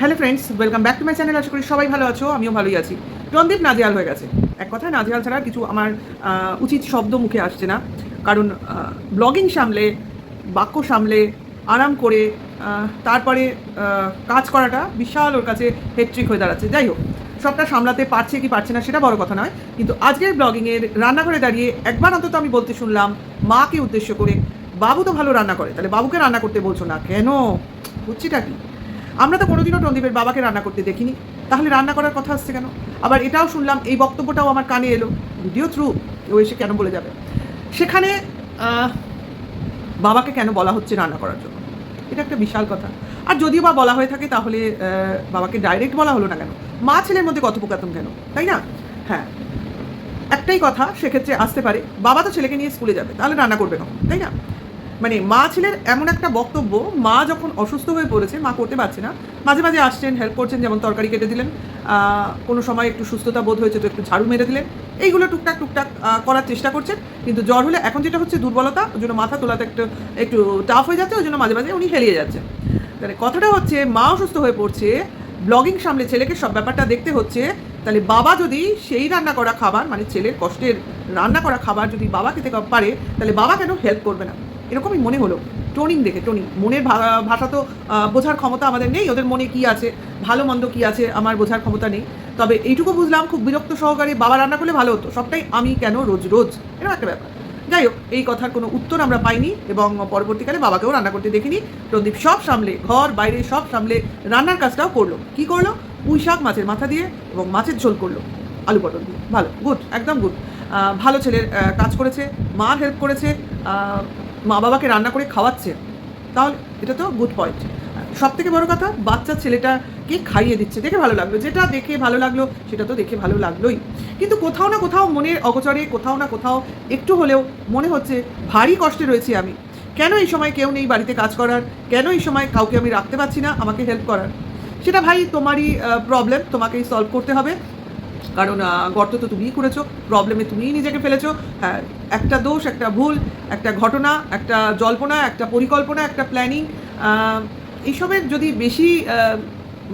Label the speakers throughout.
Speaker 1: Hello friends, welcome back to my channel. আশা করি সবাই ভালো আছো, আমিও ভালোই আছি। রণদীপ নাজেহাল হয়ে গেছে। এক কথায় নাজেহাল ছাড়া কিছু আমার উচিত শব্দ মুখে আসছে না। কারণ ব্লগিং সামলে, বাক্য সামলে, আরাম করে তারপরে কাজ করাটা বিশাল ওর কাছে হেট্রিক হয়ে দাঁড়াচ্ছে। যাই হোক, সবটা সামলাতে পারছে কি পারছে না সেটা বড় কথা নয়, কিন্তু আজকের ব্লগিংয়ের রান্নাঘরে দাঁড়িয়ে একবার অন্তত আমি বলতে শুনলাম মাকে উদ্দেশ্য করে, বাবু তো ভালো রান্না করে, তাহলে বাবুকে রান্না করতে বলছো না কেন? বুঝছিটা কি? আমরা তো কোনোদিনও রণদীপের বাবাকে রান্না করতে দেখিনি, তাহলে রান্না করার কথা আসছে কেন? আবার এটাও শুনলাম, এই বক্তব্যটাও আমার কানে এলো ভিডিও থ্রু, ও এসে কেন বলে যাবে সেখানে বাবাকে কেন বলা হচ্ছে রান্না করার জন্য? এটা একটা বিশাল কথা। আর যদিও বা বলা হয়ে থাকে তাহলে বাবাকে ডাইরেক্ট বলা হলো না কেন? মা ছেলের মধ্যে কথোপকথন কেন, তাই না? হ্যাঁ, একটাই কথা সেক্ষেত্রে আসতে পারে, বাবা তো ছেলেকে নিয়ে স্কুলে যাবে, তাহলে রান্না করবে কখন, তাই না? মানে মা ছেলের এমন একটা বক্তব্য, মা যখন অসুস্থ হয়ে পড়েছে, মা করতে পারছে না, মাঝে মাঝে আসছেন, হেল্প করছেন, যেমন তরকারি কেটে দিলেন, কোনো সময় একটু সুস্থতা বোধ হয়েছে তো একটু ঝাড়ু মেরে দিলেন, এইগুলো টুকটাক টুকটাক করার চেষ্টা করছেন। কিন্তু জ্বর হলে এখন যেটা হচ্ছে দুর্বলতা, ওই জন্য মাথা তোলাতে একটু একটু টাফ হয়ে যাচ্ছে, ওই জন্য মাঝে মাঝে উনি হেলিয়ে যাচ্ছেন। তাহলে কথাটা হচ্ছে, মা অসুস্থ হয়ে পড়ছে, ব্লগিং সামলে ছেলেকে সব ব্যাপারটা দেখতে হচ্ছে, তাহলে বাবা যদি সেই রান্না করা খাবার, মানে ছেলের কষ্টের রান্না করা খাবার যদি বাবা খেতে পারে, তাহলে বাবা কেন হেল্প করবে না? এরকমই মনে হলো টোনিং দেখে। টোনিং মনের ভাষা তো বোঝার ক্ষমতা আমাদের নেই, ওদের মনে কি আছে, ভালো মন্দ কি আছে আমার বোঝার ক্ষমতা নেই। তবে এইটুকু বুঝলাম, খুব বিরক্ত সহকারে বাবা রান্না করলে ভালো হতো, সবটাই আমি কেন রোজ রোজ, এরকম একটা ব্যাপার। যাই হোক, এই কথার কোনো উত্তর আমরা পাইনি এবং পরবর্তীকালে বাবাকেও রান্না করতে দেখিনি। প্রদীপ সব সামলে, ঘর বাইরে সব সামলে রান্নার কাজটাও করলো। কি করলো? পুঁই শাক মাছের মাথা দিয়ে এবং মাছের ঝোল করলো আলু পটল দিয়ে। ভালো, গুড, একদম গুড। ভালো ছেলের কাজ করেছে, মার হেল্প করেছে, মা বাবাকে রান্না করে খাওয়াচ্ছে, তাহলে এটা তো গুড পয়েন্ট। সব থেকে বড় কথা, বাচ্চা ছেলেটাকে খাইয়ে দিচ্ছে, দেখে ভালো লাগলো। যেটা দেখে ভালো লাগলো সেটা তো দেখে ভালো লাগলোই, কিন্তু কোথাও না কোথাও মনের অগোচরে, কোথাও না কোথাও একটু হলেও মনে হচ্ছে ভারী কষ্টে রয়েছি আমি। কেন এই সময় কেউ নেই বাড়িতে কাজ করার? কেন এই সময় কাউকে আমি রাখতে পারছি না আমাকে হেল্প করার? সেটা ভাই তোমারই প্রবলেম, তোমাকেই সলভ করতে হবে। কারণ গর্ত তো তুমিই করেছো, প্রবলেমে তুমিই নিজেকে ফেলেছো। হ্যাঁ, একটা দোষ, একটা ভুল, একটা ঘটনা, একটা জল্পনা, একটা পরিকল্পনা, একটা প্ল্যানিং, এইসবের যদি বেশি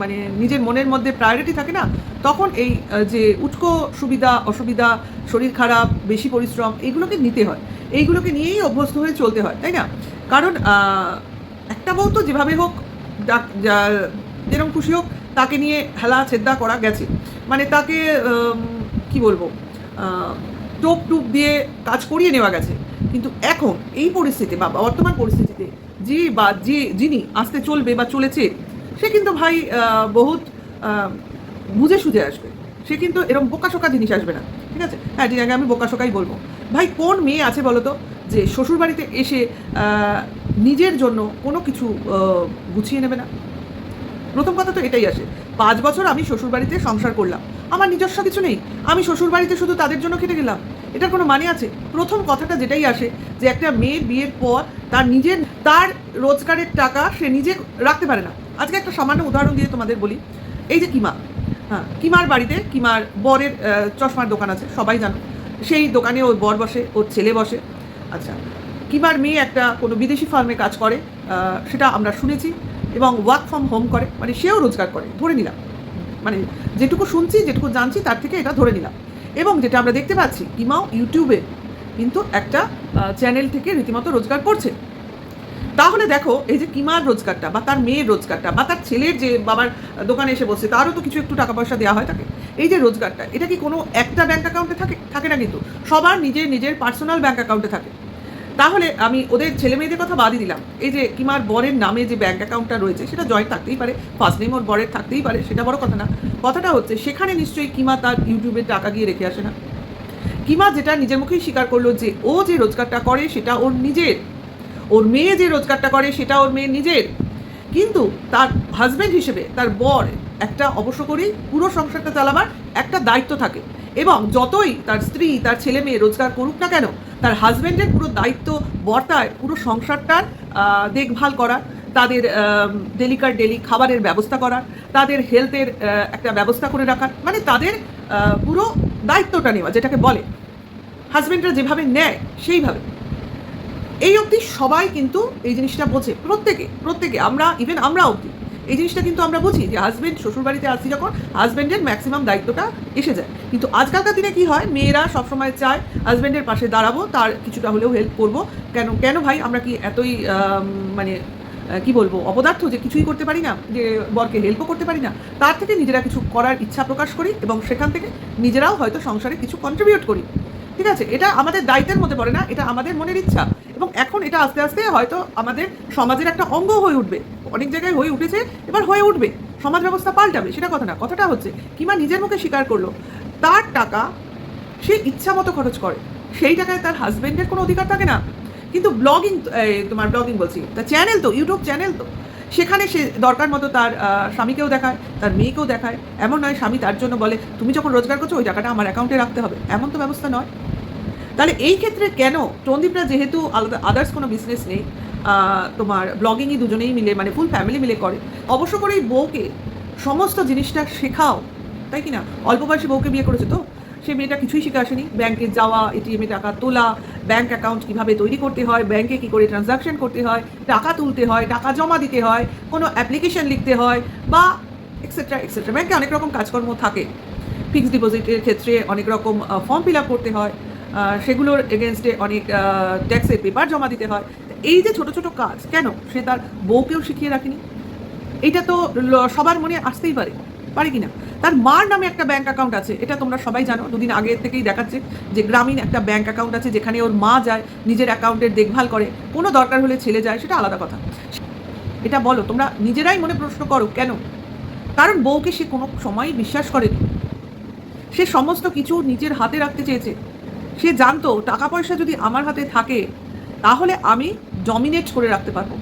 Speaker 1: মানে নিজের মনের মধ্যে প্রায়োরিটি থাকে না, তখন এই যে উটকো সুবিধা অসুবিধা, শরীর খারাপ, বেশি পরিশ্রম, এইগুলোকে নিতে হয়, এইগুলোকে নিয়েই অভ্যস্ত হয়ে চলতে হয়, তাই না? কারণ একটা বউ তো যেভাবে হোক, যেরকম খুশি হোক তাকে নিয়ে হেলা ছেদ্দা করা গেছে, মানে তাকে কি বলবো, টোপ টুপ দিয়ে কাজ করিয়ে নেওয়া গেছে। কিন্তু এখন এই পরিস্থিতি বা বর্তমান পরিস্থিতিতে যিনি আসতে চলবে বা চলেছে, সে কিন্তু ভাই বহুত বুঝে সুঝে আসবে। সে কিন্তু এরকম বোকাশোকা জিনিস আসবে না, ঠিক আছে? হ্যাঁ, যিনি আগে আমি বোকাশোকাই বলবো। ভাই, কোন মেয়ে আছে বলো তো যে শ্বশুরবাড়িতে এসে নিজের জন্য কোনো কিছু গুছিয়ে নেবে না? প্রথম কথা তো এটাই আসে। 5 বছর আমি শ্বশুরবাড়িতে সংসার করলাম, আমার নিজস্ব কিছু নেই, আমি শ্বশুরবাড়িতে শুধু তাদের জন্য খেটে গেলাম, এটার কোনো মানে আছে? প্রথম কথাটা যেটাই আসে, যে একটা মেয়ের বিয়ের পর তার রোজগারের টাকা সে নিজে রাখতে পারে না। আজকে একটা সামান্য উদাহরণ দিয়ে তোমাদের বলি। এই যে কিমা, হ্যাঁ, কিমার বাড়িতে কিমার বরের চশমার দোকান আছে, সবাই জানো। সেই দোকানে ওর বর বসে, ওর ছেলে বসে। আচ্ছা, কিমার মেয়ে একটা কোনো বিদেশি ফার্মে কাজ করে, সেটা আমরা শুনেছি, এবং ওয়ার্ক ফ্রম হোম করে, মানে সেও রোজগার করে, ধরে নিলাম। মানে যেটুকু শুনছি, যেটুকু জানছি, তার থেকে এটা ধরে নিলাম। এবং যেটা আমরা দেখতে পাচ্ছি, কিমাও ইউটিউবে কিন্তু একটা চ্যানেল থেকে রীতিমতো রোজগার করছে। তাহলে দেখো, এই যে কিমার রোজগারটা বা তার মেয়ের রোজগারটা বা তার ছেলের যে বাবার দোকানে এসে বসে, তারও তো কিছু একটু টাকা পয়সা দেওয়া হয় তাকে। এই যে রোজগারটা, এটা কি কোনো একটা ব্যাঙ্ক অ্যাকাউন্টে থাকে না, কিন্তু সবার নিজের নিজের পার্সোনাল ব্যাঙ্ক অ্যাকাউন্টে থাকে। তাহলে আমি ওদের ছেলে মেয়েদের কথা বাদই দিলাম, এই যে কিমার বরের নামে যে ব্যাঙ্ক অ্যাকাউন্টটা রয়েছে, সেটা জয়েন্ট থাকতেই পারে, ফার্স্ট নেম ওর বরের থাকতেই পারে, সেটা বড় কথা না। কথাটা হচ্ছে, সেখানে নিশ্চয়ই কিমা তার ইউটিউবে টাকা গিয়ে রেখে আসে না। কিমা যেটা নিজের মুখেই স্বীকার করলো, যে ও যে রোজগারটা করে সেটা ওর নিজের, ওর মেয়ে যে রোজগারটা করে সেটা ওর মেয়ের নিজের, কিন্তু তার হাজব্যান্ড হিসেবে তার বর একটা অবশ্য করেই পুরো সংসারটা চালাবার একটা দায়িত্ব থাকে। এবং যতই তার স্ত্রী, তার ছেলে মেয়ে রোজগার করুক না কেন, তার হাজব্যান্ডের পুরো দায়িত্ব বর্তায় পুরো সংসারটার দেখভাল করা, তাদের ডেলি খাবারের ব্যবস্থা করা, তাদের হেলথের একটা ব্যবস্থা করে রাখা, মানে তাদের পুরো দায়িত্বটা নেওয়া, যেটাকে বলে হাজব্যান্ডরা যেভাবে নেয় সেইভাবে। এই অবধি সবাই কিন্তু এই জিনিসটা বোঝে, প্রত্যেকে, আমরা অবধি এই জিনিসটা কিন্তু আমরা বুঝি যে হাজব্যান্ড শ্বশুরবাড়িতে আসছি যখন হাজব্যান্ডের ম্যাক্সিমাম দায়িত্বটা এসে যায়। কিন্তু আজকালকার দিনে কি হয়, মেয়েরা সবসময় চায় হাজব্যান্ডের পাশে দাঁড়াবো, তার কিছুটা হলেও হেল্প করবো। কেন কেন ভাই, আমরা কি এতই মানে কি বলবো অপদার্থ যে কিছুই করতে পারি না, যে বরকে হেল্পও করতে পারি না? তার থেকে নিজেরা কিছু করার ইচ্ছা প্রকাশ করি এবং সেখান থেকে নিজেরাও হয়তো সংসারে কিছু কন্ট্রিবিউট করি। ঠিক আছে, এটা আমাদের দায়িত্বের মধ্যে পড়ে না, এটা আমাদের মনের ইচ্ছা। এবং এখন এটা আস্তে আস্তে হয়তো আমাদের সমাজের একটা অঙ্গ হয়ে উঠবে, অনেক জায়গায় হয়ে উঠেছে, এবার হয়ে উঠবে, সমাজ ব্যবস্থা পাল্টাবে, সেটা কথা না। কথাটা হচ্ছে কিংবা নিজের মুখে স্বীকার করলো তার টাকা সে ইচ্ছা মতো খরচ করে, সেই টাকায় তার হাজব্যান্ডের কোনো অধিকার থাকে না। কিন্তু ব্লগিং, তোমার ব্লগিং বলছি, তার চ্যানেল তো, ইউটিউব চ্যানেল তো, সেখানে সে দরকার মতো তার স্বামীকেও দেখায়, তার মেয়েকেও দেখায়। এমন নয় স্বামী তার জন্য বলে তুমি যখন রোজগার করছো ওই টাকাটা আমার অ্যাকাউন্টে রাখতে হবে, এমন তো ব্যবস্থা নয়। তাহলে এই ক্ষেত্রে কেন টন্দীপরা, যেহেতু আলাদা আদার্স কোনো বিজনেস নেই, তোমার ব্লগিংই দুজনেই মিলে মানে ফুল ফ্যামিলি মিলে করে, অবশ্য করে এই বউকে সমস্ত জিনিসটা শেখাও, তাই কি না? অল্প বয়সে বউকে বিয়ে করেছে তো সে মেয়েটা কিছুই শিখে আসেনি। ব্যাংকে যাওয়া, এটিএমে টাকা তোলা, ব্যাংক অ্যাকাউন্ট কীভাবে তৈরি করতে হয়, ব্যাংকে কী করে ট্রানজাকশন করতে হয়, টাকা তুলতে হয়, টাকা জমা দিতে হয়, কোনো অ্যাপ্লিকেশন লিখতে হয় বা এক্সেট্রা এক্সেট্রা। ব্যাংকে অনেক রকম কাজকর্ম থাকে, ফিক্সড ডিপোজিটের ক্ষেত্রে অনেক রকম ফর্ম ফিল আপ করতে হয়, সেগুলোর এগেনস্টে অনেক ট্যাক্সের পেপার জমা দিতে হয়। এই যে ছোট ছোট কাজ, কেন সে তার বউকেও শিখিয়ে রাখেনি? এটা তো সবার মনে আসতেই পারে, পারে কি না? তার মার নামে একটা ব্যাংক অ্যাকাউন্ট আছে, এটা তোমরা সবাই জানো, দুদিন আগে থেকেই দেখাচ্ছে যে গ্রামীণ একটা ব্যাংক অ্যাকাউন্ট আছে যেখানে ওর মা যায়, নিজের অ্যাকাউন্টের দেখভাল করে, কোনো দরকার হলে ছেলে যায়, সেটা আলাদা কথা। এটা বলো, তোমরা নিজেরাই মনে প্রশ্ন করো কেন? কারণ বউকে সে কোনো সময়ই বিশ্বাস করেনি, সে সমস্ত কিছু নিজের হাতে রাখতে চেয়েছে। সে জানতো টাকা পয়সা যদি আমার হাতে থাকে তাহলে আমি ডমিনেট করে রাখতে পারবো।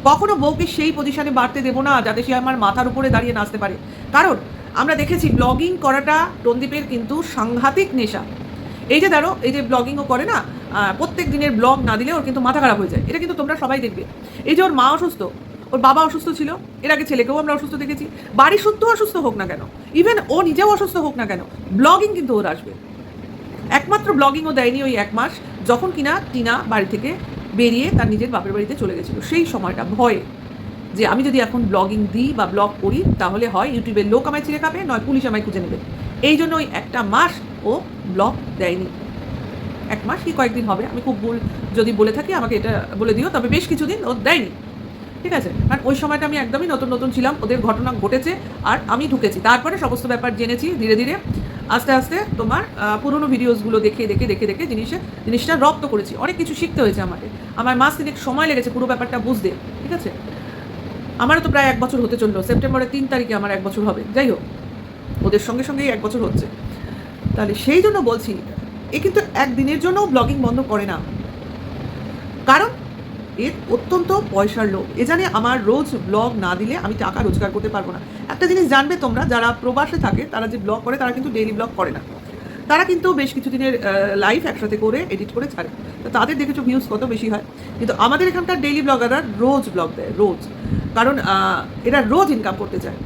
Speaker 1: কখনো বউকে সেই পজিশনে বাড়তে দেবো না যাতে সে আমার মাথার উপরে দাঁড়িয়ে নাচতে পারে। কারণ আমরা দেখেছি ব্লগিং করাটা টন্দীপের কিন্তু সাংঘাতিক নেশা। এই যে ধরো, এই যে ব্লগিংও করে না, প্রত্যেক দিনের ব্লগ না দিলে ওর কিন্তু মাথা খারাপ হয়ে যায়, এটা কিন্তু তোমরা সবাই দেখবে। এই যে ওর মা অসুস্থ, ওর বাবা অসুস্থ ছিল, এর আগে ছেলেকেও আমরা অসুস্থ দেখেছি, বাড়ি শুদ্ধ অসুস্থ হোক না কেন, ইভেন ও নিজেও অসুস্থ হোক না কেন, ব্লগিং কিন্তু ওর আসবে। একমাত্র ব্লগিংও দেয়নি ওই 1 মাস, যখন কিনা টিনা বাড়ি থেকে বেরিয়ে তার নিজের বাপের বাড়িতে চলে গেছিল। সেই সময়টা ভয়ে যে আমি যদি এখন ব্লগিং দিই বা ব্লগ করি তাহলে হয় ইউটিউবের লোক আমায় ছিঁড়ে খাবে, নয় পুলিশ আমায় খুঁজে নেবে। এই জন্য ওই 1 মাস ও ব্লগ দেয়নি। 1 মাস কি কয়েকদিন হবে, আমি খুব ভুল যদি বলে থাকি আমাকে এটা বলে দিও, তবে বেশ কিছুদিন ও দেয়নি। ঠিক আছে, কারণ ওই সময়টা আমি একদমই নতুন নতুন ছিলাম, ওদের ঘটনা ঘটেছে আর আমি ঢুকেছি, তারপরে সমস্ত ব্যাপার জেনেছি ধীরে ধীরে, আস্তে আস্তে তোমার পুরোনো ভিডিওসগুলো দেখে দেখে দেখে দেখে জিনিসটা রপ্ত করেছি, অনেক কিছু শিখতে হয়েছে আমাকে। আমার মাস 3 সময় লেগেছে পুরো ব্যাপারটা বুঝতে। ঠিক আছে, আমারও তো প্রায় 1 বছর হতে চললো, সেপ্টেম্বরের 3 তারিখে আমার 1 বছর হবে। যাই হোক, ওদের সঙ্গে সঙ্গেই 1 বছর হচ্ছে। তাহলে সেই জন্য বলছি, এ কিন্তু একদিনের জন্যও ব্লগিং বন্ধ করে না, কারণ এর অত্যন্ত পয়সার লোভ। এ জানে আমার রোজ ব্লগ না দিলে আমি টাকা রোজগার করতে পারবো না। একটা জিনিস জানবে তোমরা, যারা প্রবাসে থাকে তারা যে ব্লগ করে তারা কিন্তু ডেইলি ব্লগ করে না, তারা কিন্তু বেশ কিছু দিনের লাইভ একসাথে করে এডিট করে ছাড়ে, তো তাদের দেখেছো ভিউজ কত বেশি হয়। কিন্তু আমাদের এখানকার ডেইলি ব্লগাররা রোজ ব্লগ দেয়, রোজ, কারণ এরা রোজ ইনকাম করতে চায়,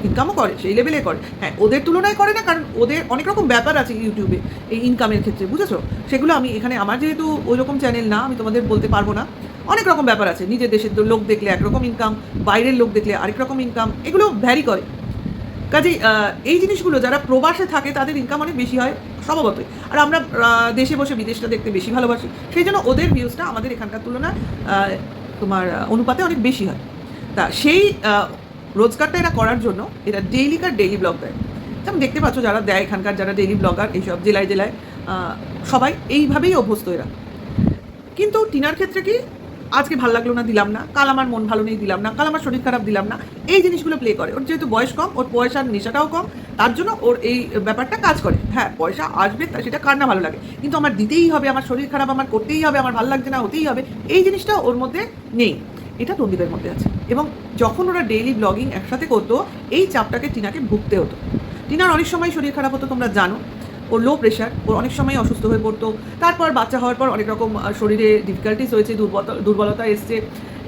Speaker 1: ইনকামও করে, সেই লেভেলে করে। হ্যাঁ, ওদের তুলনায় করে না, কারণ ওদের অনেক রকম ব্যাপার আছে ইউটিউবে এই ইনকামের ক্ষেত্রে, বুঝেছো? সেগুলো আমি এখানে, আমার যেহেতু ওই রকম চ্যানেল না, আমি তোমাদের বলতে পারবো না। অনেক রকম ব্যাপার আছে, নিজের দেশের লোক দেখলে একরকম ইনকাম, বাইরের লোক দেখলে আরেক রকম ইনকাম, এগুলো ভ্যারি করে। কাজেই এই জিনিসগুলো যারা প্রবাসে থাকে তাদের ইনকাম অনেক বেশি হয় স্বভাবতই, আর আমরা দেশে বসে বিদেশটা দেখতে বেশি ভালোবাসি, সেই জন্য ওদের ভিউজটা আমাদের এখানকার তুলনায় তোমার অনুপাতে অনেক বেশি হয়। তা সেই রোজগারটা এরা করার জন্য এরা ডেইলি ব্লগ দেয়। যেমন দেখতে পাচ্ছ যারা দেয় এখানকার, যারা ডেইলি ব্লগার এইসব জেলায় জেলায়, সবাই এইভাবেই অভ্যস্ত এরা। কিন্তু টিনার ক্ষেত্রে কি, আজকে ভালো লাগলো না দিলাম না, কাল আমার মন ভালো নেই দিলাম না, কাল আমার শরীর খারাপ দিলাম না, এই জিনিসগুলো প্লে করে। ওর যেহেতু বয়স কম, ওর পয়সার নেশাটাও কম, তার জন্য ওর এই ব্যাপারটা কাজ করে। হ্যাঁ, পয়সা আসবে, সেটা কার না ভালো লাগে, কিন্তু আমার দিতেই হবে, আমার শরীর খারাপ আমার করতেই হবে, আমার ভালো লাগছে না হতেই হবে, এই জিনিসটা ওর মধ্যে নেই। এটা টন্দীপের মধ্যে আছে। এবং যখন ওরা ডেইলি ব্লগিং একসাথে করতো, এই চাপটাকে টিনাকে ভুগতে হতো। টিনার অনেক সময় শরীর খারাপ হতো, তোমরা জানো, ওর লো প্রেশার, ওর অনেক সময় অসুস্থ হয়ে পড়তো। তারপর বাচ্চা হওয়ার পর অনেক রকম শরীরে ডিফিকাল্টিস হয়েছে, দুর্বলতা এসছে,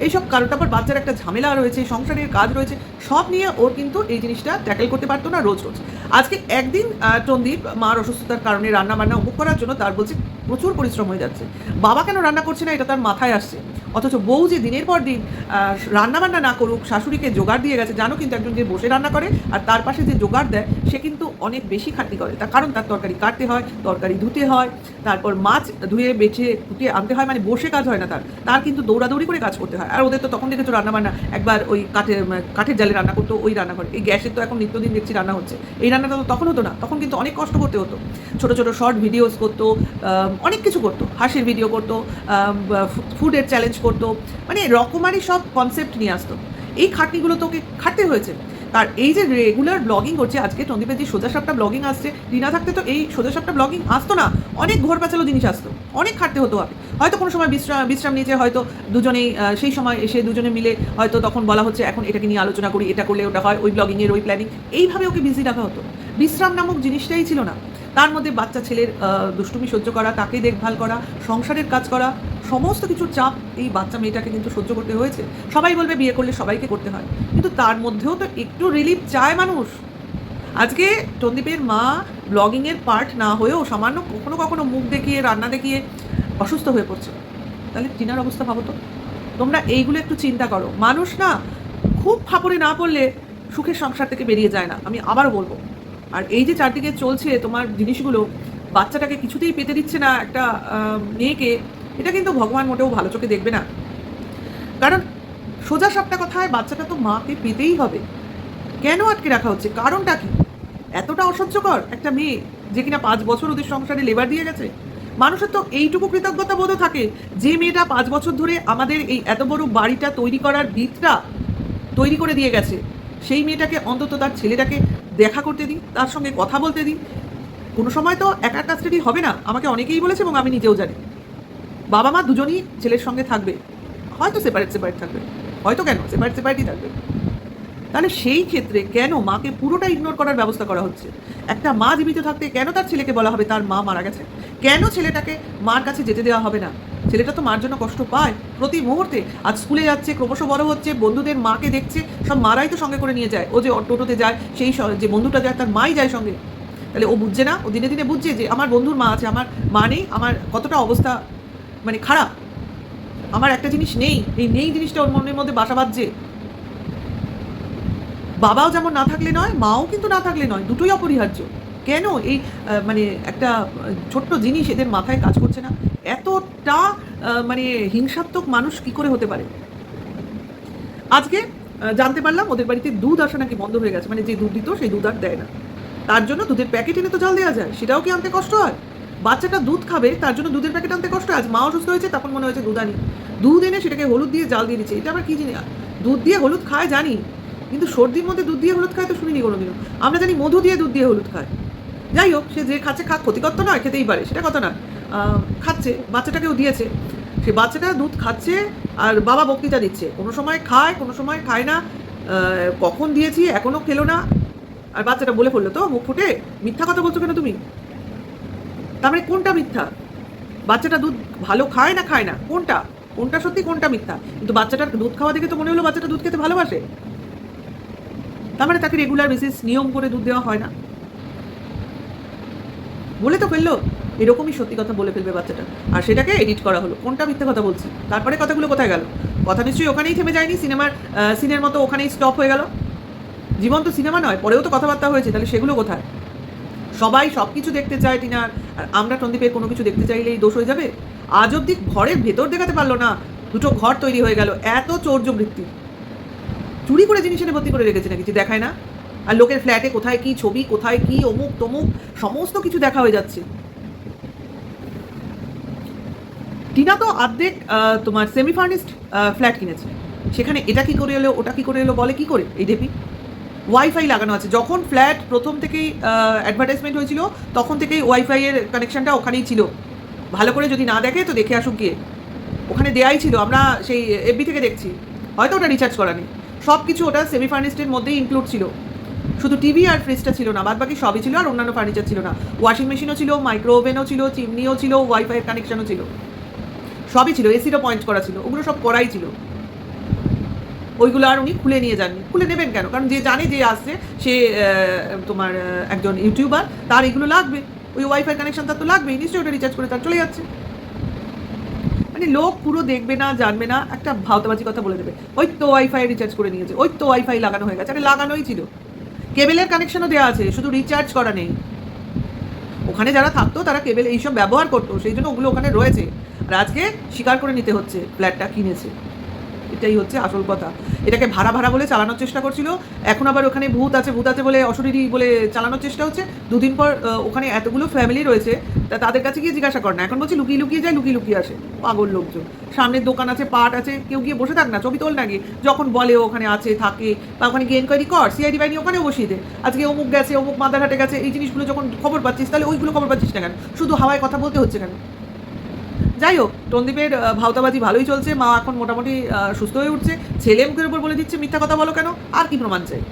Speaker 1: এইসব কারণ। তারপর বাচ্চার একটা ঝামেলা রয়েছে, সংসারের কাজ রয়েছে, সব নিয়ে ওর কিন্তু এই জিনিসটা ট্যাকেল করতে পারতো না রোজ রোজ। আজকে একদিন টন্দীপ মার অসুস্থতার কারণে রান্না বান্না উপভোগ করার জন্য তার বলছে প্রচুর পরিশ্রম হয়ে যাচ্ছে, বাবা কেন রান্না করছে না এটা তার মাথায় আসছে। অথচ বউ যে দিনের পর দিন রান্নাবান্না না করুক, শাশুড়িকে জোগাড় দিয়ে গেছে। জানো কিন্তু একজন যে বসে রান্না করে আর তার পাশে যে জোগাড় দেয় সে কিন্তু অনেক বেশি খাটনি করে, তার কারণ তার তরকারি কাটতে হয়, তরকারি ধুতে হয়, তারপর মাছ ধুয়ে বেছে কুটিয়ে আনতে হয়, মানে বসে কাজ হয় না তার কিন্তু দৌড়াদৌড়ি করে কাজ করতে হয়। আর ওদের তো তখন দেখেছো রান্নাবান্না একবার ওই কাঠের জালে রান্না করতো ওই রান্নাঘরে, এই গ্যাসের তো এখন নিত্যদিন দেখছি রান্না হচ্ছে, এই রান্নাটা তো তখন হতো না, তখন কিন্তু অনেক কষ্ট করতে হতো। ছোটো ছোটো শর্ট ভিডিওস করতো, অনেক কিছু করতো, হাসির ভিডিও করতো, ফুডের চ্যালেঞ্জ করতো, মানে রকমারি সব কনসেপ্ট নিয়ে আসতো। এই খাটনিগুলো তোকে খাটতে হয়েছে। আর এই যে রেগুলার ব্লগিং করছে, আজকে সন্দীপের যে সোজাসাপটা ব্লগিং আসছে, রিনা থাকতে তো এই সোজাসাপটা ব্লগিং আসতো না, অনেক ঘোর প্যাচালো জিনিস আসতো, অনেক খাটতে হতো। হয়তো কোনো সময় বিশ্রাম নিয়েছে, হয়তো দুজনেই সেই সময় এসে দুজনে মিলে হয়তো তখন বলা হচ্ছে এখন এটাকে নিয়ে আলোচনা করি, এটা করলে ওটা হয়, ওই ব্লগিংয়ের ওই প্ল্যানিং, এইভাবে ওকে বিজি রাখা হতো। বিশ্রাম নামক জিনিসটাই ছিল না। তার মধ্যে বাচ্চা ছেলের দুষ্টুমি সহ্য করা, তাকে দেখভাল করা, সংসারের কাজ করা, সমস্ত কিছুর চাপ এই বাচ্চা মেয়েটাকে কিন্তু সহ্য করতে হয়েছে। সবাই বলবে বিয়ে করলে সবাইকে করতে হয়, কিন্তু তার মধ্যেও তো একটু রিলিফ চায় মানুষ। আজকে সন্দীপের মা ব্লগিংয়ের পার্ট না হয়েও সামান্য কখনো কখনো মুখ দেখিয়ে রান্না দেখিয়ে অসুস্থ হয়ে পড়ছে, তাহলে টিনার অবস্থা ভাবো তো। তোমরা এইগুলো একটু চিন্তা করো। মানুষ না খুব ফাপড়ে না পড়লে সুখের সংসার থেকে বেরিয়ে যায় না, আমি আবারও বলবো। আর এই যে চারদিকে চলছে তোমার জিনিসগুলো, বাচ্চাটাকে কিছুতেই পেতে দিচ্ছে না একটা মেয়েকে, এটা কিন্তু ভগবান মোটেও ভালো চোখে দেখবে না। কারণ সোজা সাপটা কথায় বাচ্চাটা তো মাকে পেতেই হবে। কেন আটকে রাখা হচ্ছে, কারণটা কি? এতটা অসহ্যকর একটা মেয়ে যে কিনা 5 বছর ওদের সংসারে লেবার দিয়ে গেছে। মানুষের তো এইটুকু কৃতজ্ঞতা বোধও থাকে যে মেয়েটা 5 বছর ধরে আমাদের এই এত বড় বাড়িটা তৈরি করার ভিতটা তৈরি করে দিয়ে গেছে, সেই মেয়েটাকে অন্তত তার ছেলেটাকে দেখা করতে দিই, তার সঙ্গে কথা বলতে দিই। কোনো সময় তো একা কাস্টাডি হবে না, আমাকে অনেকেই বলেছে এবং আমি নিজেও জানি। বাবা মা দুজনই ছেলের সঙ্গে থাকবে, হয়তো সেপারেট থাকবে, হয়তো কেন সেপারেটই থাকবে। তাহলে সেই ক্ষেত্রে কেন মাকে পুরোটা ইগনোর করার ব্যবস্থা করা হচ্ছে? একটা মা জীবিত থাকতে কেন তার ছেলেকে বলা হবে তার মা মারা গেছে? কেন ছেলেটাকে মার কাছে যেতে দেওয়া হবে না? ছেলেটা তো মার জন্য কষ্ট পায় প্রতি মুহূর্তে। আজ স্কুলে যাচ্ছে, ক্রমশ বড় হচ্ছে, বন্ধুদের মাকে দেখছে, সব মারাই তো সঙ্গে করে নিয়ে যায়। ও যে টোটোতে যায়, সেই যে বন্ধুটা যায় তার মাই যায় সঙ্গে। তাহলে ও বুঝছে না? ও দিনে দিনে বুঝছে যে আমার বন্ধুর মা আছে, আমার মা নেই, আমার কতটা অবস্থা মানে খারাপ, আমার একটা জিনিস নেই, এই নেই জিনিসটা ওর মনের মধ্যে বাসা বাঁধছে। বাবাও যেমন না থাকলে নয়, মাও কিন্তু না থাকলে নয়, দুটোই অপরিহার্য। কেন এই মানে একটা ছোট্ট জিনিস এদের মাথায় কাজ করছে না? এতটা মানে হিংসাত্মক মানুষ কি করে হতে পারে? আজকে জানতে পারলাম ওদের বাড়িতে দুধ আসা নাকি বন্ধ হয়ে গেছে, মানে যে দুধ দিত সেই দুধ আর দেয় না। তার জন্য দুধের প্যাকেট এনে তো জল দেওয়া যায়, সেটাও কি আনতে কষ্ট হয়? বাচ্চাটা দুধ খাবে তার জন্য দুধের প্যাকেট আনতে কষ্ট হয়। আজ মা অসুস্থ হয়েছে, তখন মনে হয়েছে দুধ আনি, দুধ এনে সেটাকে হলুদ দিয়ে জাল দিয়ে দিচ্ছে। এটা আবার কি জিনিস? দুধ দিয়ে হলুদ খায় জানি, কিন্তু সর্দির মধ্যে দুধ দিয়ে হলুদ খায় তো শুনিনি কোনোদিনও। আমরা জানি মধু দিয়ে দুধ দিয়ে হলুদ খায়। যাই হোক, সে যে খাচ্ছে খাক, ক্ষতিকর তো নয়, খেতেই পারে, সেটা কথা না। খাচ্ছে, বাচ্চাটাকেও দিয়েছে, সে বাচ্চাটা দুধ খাচ্ছে আর বাবা বক্তৃতা দিচ্ছে, কোনো সময় খায় কোনো সময় খায় না। কখন দিয়েছি এখনও খেলো না, আর বাচ্চাটা বলে পড়লো তো মুখ ফুটে, মিথ্যা কথা বলছো কেন তুমি? তার মানে কোনটা মিথ্যা? বাচ্চাটা দুধ ভালো খায় না খায় না, কোনটা কোনটা সত্যি কোনটা মিথ্যা? কিন্তু বাচ্চাটার দুধ খাওয়া দেখে তো মনে হলো বাচ্চাটা দুধ খেতে ভালোবাসে। তার মানে তাকে রেগুলার বেসিস নিয়ম করে দুধ দেওয়া হয় না। বলে তো ফেললো, এরকমই সত্যি কথা বলে ফেলবে বাচ্চাটা, আর সেটাকে এডিট করা হলো। কোনটা মিথ্যা কথা বলছি? তারপরে কথাগুলো কোথায় গেল? কথা নিশ্চয়ই ওখানেই থেমে যায়নি, সিনের মতো ওখানেই স্টপ হয়ে গেল। জীবন তো সিনেমা নয়, পরেও তো কথাবার্তা হয়েছে, তাহলে সেগুলো কোথায়? সবাই সব কিছু দেখতে চায় টিনার, আর আমরা সন্দীপের কোনো কিছু দেখতে চাইলেই দোষ হয়ে যাবে? আজ অব্দি ঘরের ভেতর দেখাতে পারলো না, দুটো ঘর তৈরি হয়ে গেল। এত চৌর্যবৃত্তি, চুরি করে জিনিস এনে ভর্তি করে রেখেছে নাকি, যে দেখায় না? আর লোকের ফ্ল্যাটে কোথায় কি ছবি, কোথায় কি অমুক তমুক, সমস্ত কিছু দেখা হয়ে যাচ্ছে। টিনা তো অর্ধেক তোমার সেমি ফার্নিশড ফ্ল্যাট কিনেছে, সেখানে এটা কি করে এলো ওটা কি করে এলো বলে কি করে এই ডেপি? ওয়াইফাই লাগানো আছে, যখন ফ্ল্যাট প্রথম থেকেই অ্যাডভার্টাইজমেন্ট হয়েছিল তখন থেকেই ওয়াইফাইয়ের কানেকশনটা ওখানেই ছিল। ভালো করে যদি না দেখে তো দেখে আসুক গিয়ে, ওখানে দেয়াই ছিল, আমরা সেই এফবি থেকে দেখছি, হয়তো ওটা রিচার্জ করা নেই। সব কিছু ওটা সেমি ফার্নিশডের মধ্যেই ইনক্লুড ছিল, শুধু টিভি আর ফ্রিজটা ছিল না, বাদ বাকি সবই ছিল, আর অন্যান্য ফার্নিচার ছিল না। ওয়াশিং মেশিনও ছিল, মাইক্রো ওভেনও ছিল, চিমনিও ছিল, ওয়াইফাইয়ের কানেকশনও ছিল, সবই ছিল, এসিরও পয়েন্ট করা ছিল, ওগুলো সব করাই ছিল। ওইগুলো আর উনি খুলে নিয়ে যাননি। খুলে নেবেন কেন? কারণ যে জানে যে আসছে সে তোমার একজন ইউটিউবার, তার এগুলো লাগবে, ওই ওয়াইফাই কানেকশন তার তো লাগবেই, নিশ্চয়ই ওটা রিচার্জ করে তার চলে যাচ্ছে। মানে লোক পুরো দেখবে না, জানবে না, একটা ভাওতাবাজি কথা বলে দেবে, ওই তো ওয়াইফাই রিচার্জ করে নিয়েছে, ওই তো ওয়াইফাই লাগানো হয়ে গেছে। আরে লাগানোই ছিল, কেবেলের কানেকশনও দেওয়া আছে, শুধু রিচার্জ করা নেই। ওখানে যারা থাকতো তারা কেবেল এইসব ব্যবহার করতো, সেই জন্য ওগুলো ওখানে রয়েছে। আর আজকে স্বীকার করে নিতে হচ্ছে ফ্ল্যাটটা কিনেছে, এটাই হচ্ছে আসল কথা। এটাকে ভাড়া ভাড়া বলে চালানোর চেষ্টা করছিল, এখন আবার ওখানে ভূত আছে বলে অশরীরী বলে চালানোর চেষ্টা হচ্ছে। দুদিন পর ওখানে এতগুলো ফ্যামিলি রয়েছে, তা তাদের কাছে গিয়ে জিজ্ঞাসা কর না। এখন বলছি লুকিয়ে লুকিয়ে যায়, লুকিয়ে লুকিয়ে আসে, পাগল লোকজন। সামনের দোকান আছে, পাট আছে, কেউ গিয়ে বসে থাক না, ছবি তোল না গিয়ে, যখন বলে ওখানে আছে থাকে, বা ওখানে গিয়ে এনকোয়ারি কর, সিআইডি বাহিনী ওখানেও বসিয়ে দে। আজকে অমুক গেছে, অমুক মাদারহাটে গেছে, এই জিনিসগুলো যখন খবর পাচ্ছিস, তাহলে ওইগুলো খবর পাচ্ছিস না কেন? শুধু হাওয়ায় কথা বলতে হচ্ছে কেন? যাই হোক, টনদীপের ভাওতাবাজি ভালোই চলছে, মা এখন মোটামুটি সুস্থ হয়ে উঠছে। ছেলে মুখের উপর বলে দিচ্ছে মিথ্যা কথা বলো কেন, আর কি প্রমাণ চাই?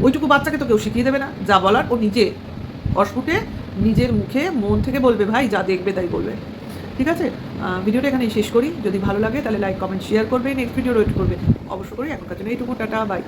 Speaker 1: ওইটুকু বাচ্চাকে তো কেউ শিখিয়ে দেবে না, যা বলার ও নিজে অস্ফুটে নিজের মুখে মন থেকে বলবে, ভাই যা দেখবে তাই বলবে। ঠিক আছে, ভিডিওটা এখানেই শেষ করি। যদি ভালো লাগে তাহলে লাইক কমেন্ট শেয়ার করবে, নেক্সট ভিডিও ওয়েট করবে অবশ্য করি। এখনকার জন্য এইটুকু, টাটা, বাই।